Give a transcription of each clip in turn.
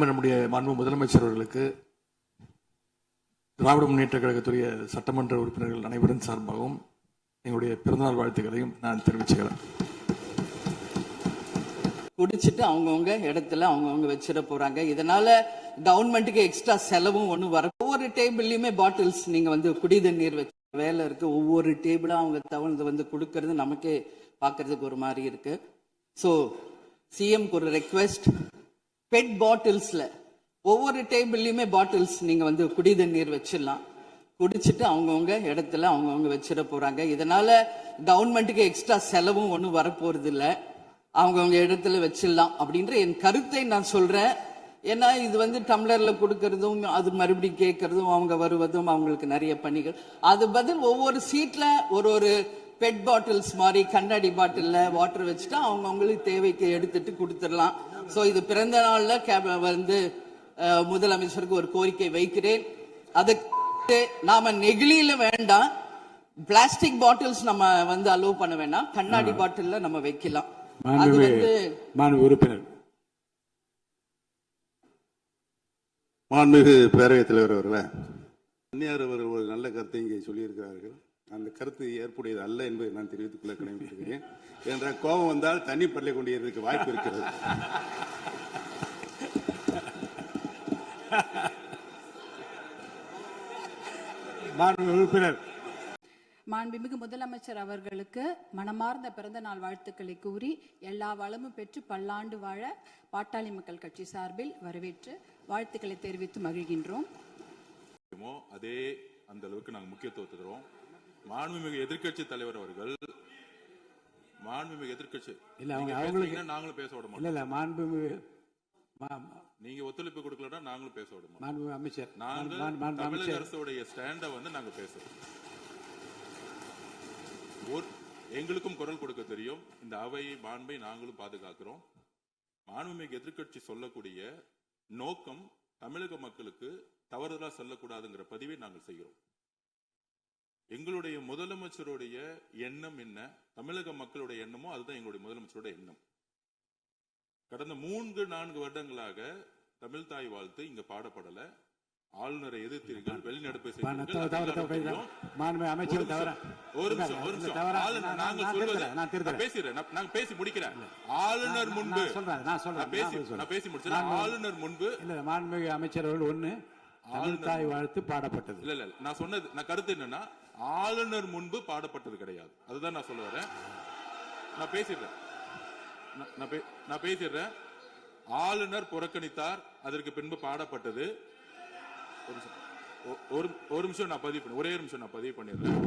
நம்முடைய மாண்பு முதலமைச்சர் அவர்களுக்கு திராவிட முன்னேற்ற கழகத்துடைய சட்டமன்ற உறுப்பினர்கள் அனைவரின் சார்பாகவும் எங்களுடைய பிறந்தநாள் வாழ்த்துக்களையும் நான் தெரிவிச்சுக்கிறேன். குடிச்சிட்டு அவங்கவுங்க இடத்துல அவங்கவுங்க வச்சிட போறாங்க. இதனால கவர்மெண்ட்டுக்கு எக்ஸ்ட்ரா செலவும் ஒண்ணு வர. ஒவ்வொரு டேபிள்லயுமே பாட்டில்ஸ் நீங்க குடிதண்ணீர் வச்சு வேலை இருக்கு. ஒவ்வொரு டேபிளும் அவங்க தவழ்ந்து கொடுக்கறது நமக்கே பாக்குறதுக்கு ஒரு மாதிரி இருக்கு. ஸோ சிஎம்க்கு ஒரு ரெக்வெஸ்ட், பெட் பாட்டில்ஸ்ல ஒவ்வொரு டேபிள்லயுமே பாட்டில்ஸ் நீங்க குடிதண்ணீர் வச்சிடலாம். குடிச்சிட்டு அவங்கவுங்க இடத்துல அவங்கவுங்க வச்சிட போறாங்க. இதனால கவர்மெண்ட்டுக்கு எக்ஸ்ட்ரா செலவும் ஒன்றும் வரப்போறது இல்லை. அவங்கவுங்க இடத்துல வச்சிடலாம் அப்படின்ற என் கருத்தை நான் சொல்றேன். ஏன்னா இது டம்ளர்ல கொடுக்கறதும் அது மறுபடியும் கேட்கறதும் அவங்க வருவதும் அவங்களுக்கு நிறைய பணிகள். அது பதில் ஒவ்வொரு சீட்ல ஒரு பெட் பாட்டில்ஸ் மாதிரி கண்ணாடி பாட்டில்ல வாட்டர் வச்சுட்டா அவங்களுக்கு தேவைக்கு எடுத்துட்டு கொடுத்துடலாம். ஸோ இது பிறந்த நாள்ல முதலமைச்சருக்கு ஒரு கோரிக்கை வைக்கிறேன். அதுக்கு நாம நெகிழியில வேண்டாம், பிளாஸ்டிக் பாட்டில்ஸ் நம்ம அலோவ் பண்ண வேண்டாம், கண்ணாடி பாட்டில்ல நம்ம வைக்கலாம். உறுப்பினர் மாண்புமிகு பேரவைத் தலைவர் அவர்களே, அந்நியார் அவர்கள் ஒரு நல்ல கருத்தை இங்கே சொல்லியிருக்கிறார்கள். அந்த கருத்து ஏற்புடையது அல்ல என்பதை நான் தெரிவித்துக் கொள்ள கடமைப்பட்டிருக்கிறேன். என்ற கோபம் வந்தால் தண்ணி பள்ளி கொண்டிருக்க வாய்ப்பு இருக்கிறது. உறுப்பினர் மாண்புமிகு முதலமைச்சர் அவர்களுக்கு மனமார்ந்த பிறந்த நாள் வாழ்த்துக்களை கூறி எல்லா வளமும் பெற்று பல்லாண்டு வாழ பாட்டாளி மக்கள் கட்சி சார்பில் வரவேற்று வாழ்த்துக்களை தெரிவித்து மகிழ்கின்றோம். அதே அந்த அளவுக்கு நாங்கள் முக்கியத்துவம் தருவோம். மாண்புமிகு எதிர்க்கட்சி தலைவர் அவர்கள் எதிர்க்கட்சி நாங்களும் பேச விட மாட்டோம். நீங்க ஒத்துழைப்பு கொடுக்கலன்னா நாங்களும் பேச விட மாட்டோம். அமைச்சர் தமிழக அரசுடைய ஸ்டாண்ட நாங்க பேசுறோம். எங்களுக்கும் குரல் கொடுக்க தெரியும். இந்த அவை மாண்பை நாங்களும் பாதுகாக்கிறோம். மாண்புமிகு எதிர்க்கட்சி சொல்லக்கூடிய நோக்கம் தமிழக மக்களுக்கு தவறுதலா சொல்லக்கூடாதுங்கிற பதிவை நாங்கள் செய்கிறோம். எங்களுடைய முதலமைச்சருடைய எண்ணம் என்ன, தமிழக மக்களுடைய எண்ணமோ அதுதான் எங்களுடைய முதலமைச்சருடைய எண்ணம். கடந்த 3-4 வருடங்களாக தமிழ் தாய் வாழ்த்து இங்க பாடப்படல. ஆளுநரை எதிர்த்தீர்கள், வெளிநடப்பு பேசி முடிக்கிறேன். ஆளுநர் முன்பு ஆளுநர் முன்பு மாண்புமிகு அமைச்சர்கள் ஒண்ணு தமிழ் தாய் வாழ்த்து பாடப்பட்டது. இல்ல நான் சொன்னது, நான் கருத்து என்னன்னா ஆளுநர் முன்பு பாடப்பட்டது கிடையாது. அதுதான் நான் சொல்ல வரேன். நான் பேசிடுறேன். ஆளுநர் புறக்கணித்தார், அதற்கு பின்பு பாடப்பட்டது. ஒரு நிமிஷம் நான் பதிவு பண்ணி ஒரே நிமிஷம் நான் பதிவு பண்ணிடுறேன்.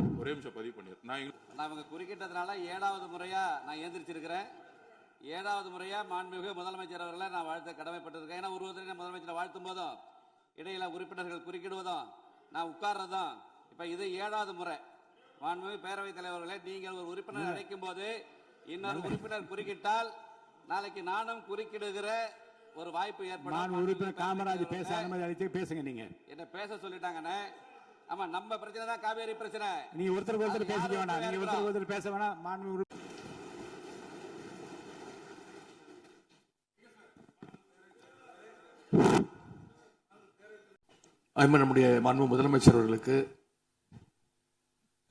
நான் குறுக்கிட்டதுனால 7வது முறையா நான் எந்திரிச்சிருக்கிறேன். 7வது முறையா மாண்புமிகு முதலமைச்சர் அவர்களை நான் வாழ்த்த கடமைப்பட்டிருக்கேன். ஏன்னா ஒருவரை முதலமைச்சரை வாழ்த்தும் போதும் இடையில உறுப்பினர்கள் குறுக்கிடுவதும் நான் உட்கார்றதும் இப்ப இது 7வது முறை. மாண்புமிகு பேரவைத் தலைவர்களே, நீங்கள் ஒரு உறுப்பினர் அழைக்கும் போது இன்னொரு உறுப்பினர் குறுக்கிட்டால் நாளைக்கு நானும் குறுக்கிடுகிற ஒரு வாய்ப்பு ஏற்படும். உறுப்பினர் காமராஜ் பேச அனுமதி அளித்து பேசுங்க. நீங்க என்ன பேச சொல்லிட்டாங்கன்னு. ஆமா, நம்ம பிரச்சனை தான் காவேரி பிரச்சனை. நீ ஒருத்தர் பேசிக்க வேணாம், நீங்க ஒருத்தர் பேச வேணாம். நம்முடைய மாண்பு முதலமைச்சர் அவர்களுக்கு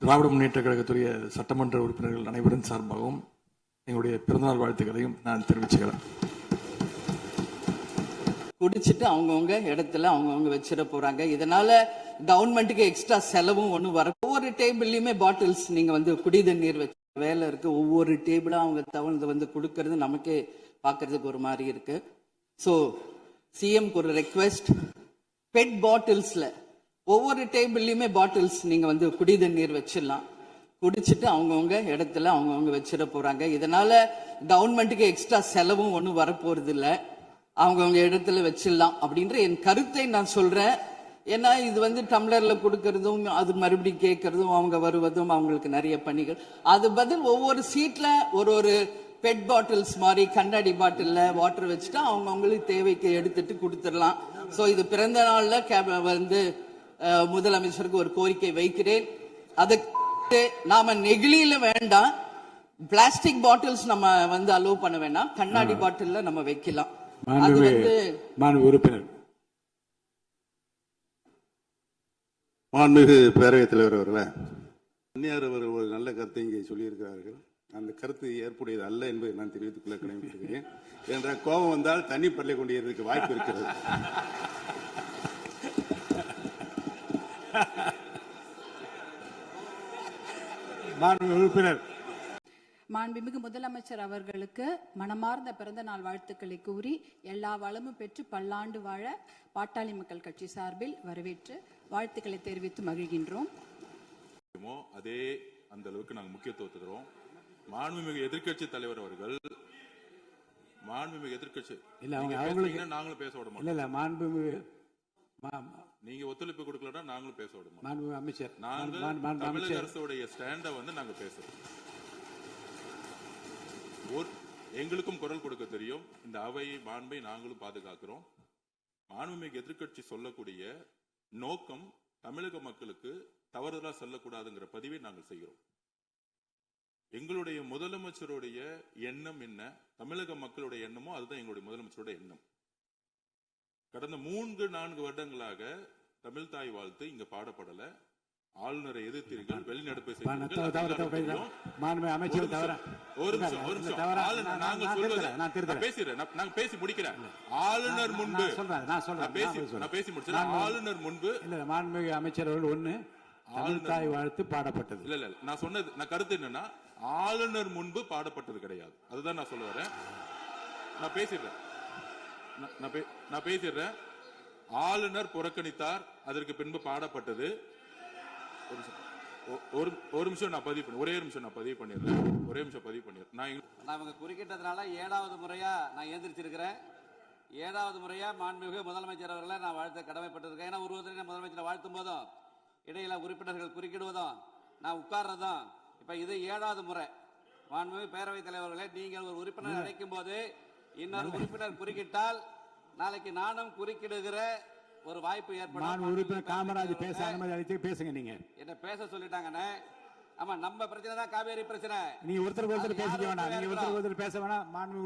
திராவிட முன்னேற்ற கழகத்துடைய சட்டமன்ற உறுப்பினர்கள் அனைவரின் சார்பாகவும் எங்களுடைய பிறந்தநாள் வாழ்த்துக்களையும் நான் தெரிவிச்சுக்கிறேன். குடிச்சிட்டு அவங்கவுங்க இடத்துல அவங்கவுங்க வச்சிட போறாங்க. இதனால கவர்மெண்ட்டுக்கு எக்ஸ்ட்ரா செலவும் ஒன்றும் வர. ஒவ்வொரு டேபிள்லயுமே பாட்டில்ஸ் நீங்க குடிதண்ணீர் வச்சு வேலை இருக்கு. ஒவ்வொரு டேபிளும் அவங்க தவழ்ந்து கொடுக்கறது நமக்கே பாக்குறதுக்கு ஒரு மாதிரி இருக்கு. ஸோ சிஎம்க்கு ஒரு ரெக்வெஸ்ட், பெட் பாட்டில்ஸ்ல ஒவ்வொரு டேபிள்லயுமே பாட்டில்ஸ் நீங்க குடிதண்ணீர் வச்சிடலாம். குடிச்சிட்டு அவங்கவுங்க இடத்துல அவங்கவுங்க வச்சிட போறாங்க. இதனால கவர்மெண்ட்டுக்கு எக்ஸ்ட்ரா செலவும் ஒன்றும் வரப்போறது இல்லை. அவங்கவுங்க இடத்துல வச்சிடலாம் அப்படின்ற என் கருத்தை நான் சொல்றேன். ஏன்னா இது டம்ளர்ல கொடுக்கறதும் அது மறுபடியும் கேட்கறதும் அவங்க வருவதும் அவங்களுக்கு நிறைய பணிகள். அது பதில் ஒவ்வொரு சீட்ல ஒரு பெட் பாட்டில்ஸ் மாதிரி கண்ணாடி பாட்டில்ல வாட்டர் வச்சுட்டா அவங்களுக்கு தேவைக்கு எடுத்துட்டு கொடுத்துடலாம். ஸோ இது பிறந்த நாள்ல முதலமைச்சருக்கு ஒரு கோரிக்கை வைக்கிறேன். அதுக்கு நாம நெகிழியில வேண்டாம், பிளாஸ்டிக் பாட்டில்ஸ் நம்ம வந்து அலோவ் பண்ண வேணாம், கண்ணாடி பாட்டில்ல நம்ம வைக்கலாம். அது வந்து மாண்பு உறுப்பினர் மாண்புமிகு பேரவைத் தலைவர் அவர்களே, அந்நியார் அவர்கள் ஒரு நல்ல கருத்தை இங்கே சொல்லியிருக்கிறார்கள். அந்த கருத்து ஏற்புடையது அல்ல என்பதை நான் தெரிவித்துக் கொள்ள கடமைப்பட்டிருக்கிறேன். என்ற கோபம் வந்தால் தண்ணி பள்ளி கொண்டிருக்க வாய்ப்பு இருக்கிறது. மாண்பு உறுப்பினர் மாண்புமிகு முதலமைச்சர் அவர்களுக்கு மனமார்ந்த பிறந்த நாள் வாழ்த்துக்களை கூறி எல்லா வளமும் பெற்று பல்லாண்டு வாழ பாட்டாளி மக்கள் கட்சி சார்பில் வரவேற்று வாழ்த்துக்களை தெரிவித்து மகிழ்கின்றோம். அதே அந்த அளவுக்கு நாங்கள் முக்கியத்துவம் தருவோம். மாண்புமிகு எதிர்க்கட்சி தலைவர் அவர்கள் மாண்புமிகு எதிர்க்கட்சி இல்ல அவங்களுக்கு நாங்களும் பேச விட மாட்டோம். இல்ல மாண்புமிகு நீங்க ஒத்துழைப்பு கொடுக்கலன்னா நாங்களும் பேச விட மாட்டோம். மாண்புமிகு அமைச்சர் நாங்கள் தமிழக அரசுடைய ஸ்டாண்ட வந்து நாங்க பேசுறோம். எங்களுக்கும் குரல் கொடுக்க தெரியும். இந்த அவை மாண்பை நாங்களும் பாதுகாக்கிறோம். மாண்புமிகு எதிர்க்கட்சி சொல்லக்கூடிய நோக்கம் தமிழக மக்களுக்கு தவறுதலா சொல்லக்கூடாதுங்கிற பதிவை நாங்கள் செய்கிறோம். எங்களுடைய முதலமைச்சருடைய எண்ணம் என்ன, தமிழக மக்களுடைய எண்ணமோ அதுதான் எங்களுடைய முதலமைச்சருடைய எண்ணம். கடந்த 3-4 வருடங்களாக தமிழ் தாய் வாழ்த்து இங்க பாடப்படல. ஆளுநரை எதிர்த்தீர்கள், வெளிநடப்பு பேசி முடிக்கிறேன். ஆளுநர் முன்பு ஆளுநர் முன்பு மாண்புமிகு அமைச்சர்கள் ஒண்ணு தமிழ் தாய் வாழ்த்து பாடப்பட்டது. இல்ல நான் சொன்னது, நான் கருத்து என்னன்னா ஆளுநர் முன்பு பாடப்பட்டது கிடையாது. அதுதான் நான் சொல்ல வரேன். நான் பேசிடுறேன். ஆளுநர் புறக்கணித்தார், அதற்கு பின்பு பாடப்பட்டது. ஒரு நிமிஷம் நான் பதிவு பண்ணி ஒரே நிமிஷம் நான் பதிவு பண்ணிடுறேன். நான் இவங்க குறுக்கிட்டதுனால 7வது முறையா நான் எந்திரிச்சிருக்கிறேன். 7வது முறையா மாண்புமிகு முதலமைச்சர் அவர்களை நான் வாழ்த்த கடமைப்பட்டிருக்கேன். ஏன்னா ஒருவரை முதலமைச்சரை வாழ்த்தும் போதும் இடையில உறுப்பினர்கள் குறுக்கிடுவதும் நான் உட்கார்றதும் இப்ப இது 7வது முறை. மாண்புமிகு பேரவைத் தலைவர்களே, நீங்கள் ஒரு உறுப்பினர் அழைக்கும் போது இன்னொரு உறுப்பினர் குறுக்கிட்டால் நாளைக்கு நானும் குறுக்கிடுகிற ஒரு வாய்ப்பு ஏற்படும். உறுப்பினர் காமராஜ் பேச அனுமதி அளித்து பேசுங்க. நீங்க என்ன பேச சொல்லிட்டாங்கன்னு. ஆமா, நம்ம பிரச்சனை தான் காவேரி பிரச்சனை. நீங்க ஒருத்தருக்கு ஒருத்தர் பேசிக்க வேணாம். நீங்க ஒருத்தருக்கு ஒருத்தர் பேச வேணாம். மாண்பு